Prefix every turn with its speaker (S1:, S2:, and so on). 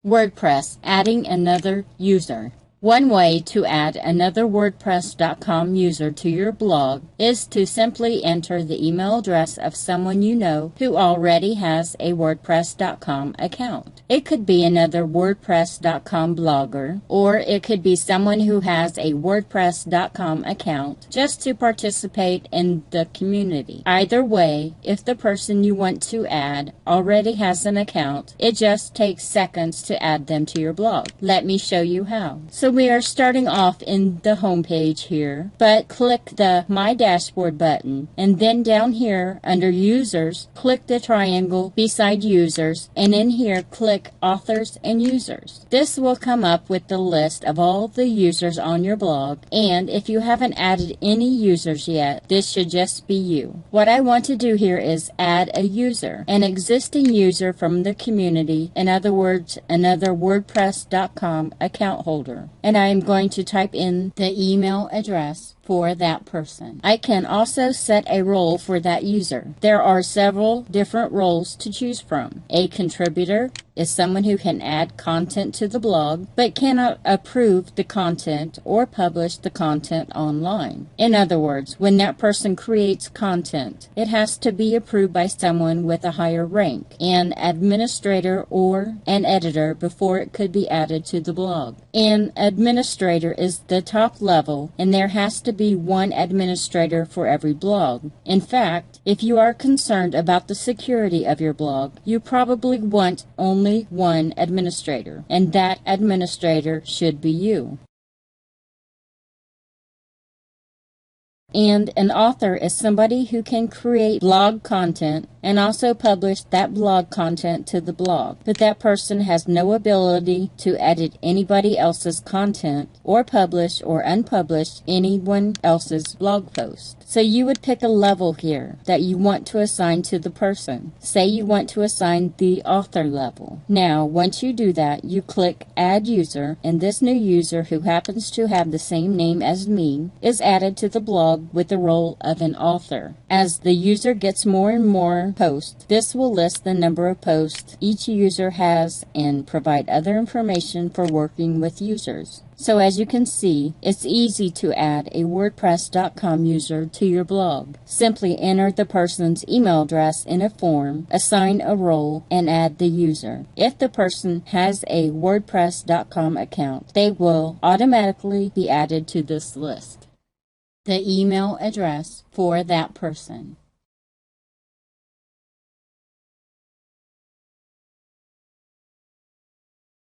S1: WordPress, adding another user. One way to add another WordPress.com user to your blog is to simply enter the email address of someone you know who already has a WordPress.com account. It could be another WordPress.com blogger, or it could be someone who has a WordPress.com account just to participate in the community. Either way, if the person you want to add already has an account, it just takes seconds to add them to your blog. Let me show you how. So we are starting off in the home page here, but click the My Dashboard button, and then down here under Users, click the triangle beside Users, and in here click Authors and Users. This will come up with the list of all the users on your blog, and if you haven't added any users yet, this should just be you. What I want to do here is add a user, an existing user from the community, in other words, another WordPress.com account holder. And I am going to type in the email address for that person. I can also set a role for that user. There are several different roles to choose from. A contributor is someone who can add content to the blog but cannot approve the content or publish the content online. In other words, when that person creates content, it has to be approved by someone with a higher rank, an administrator or an editor, before it could be added to the blog. An administrator is the top level, and there has to be one administrator for every blog. In fact, if you are concerned about the security of your blog, you probably want only one administrator, and that administrator should be you. And an author is somebody who can create blog content and also publish that blog content to the blog. But that person has no ability to edit anybody else's content or publish or unpublish anyone else's blog post. So you would pick a level here that you want to assign to the person. Say you want to assign the author level. Now, once you do that, you click Add User, and this new user, who happens to have the same name as me, is added to the blog with the role of an author. As the user gets more and more posts, this will list the number of posts each user has and provide other information for working with users. So as you can see, it's easy to add a WordPress.com user to your blog. Simply enter the person's email address in a form, assign a role, and add the user. If the person has a WordPress.com account, they will automatically be added to this list. The email address for that person.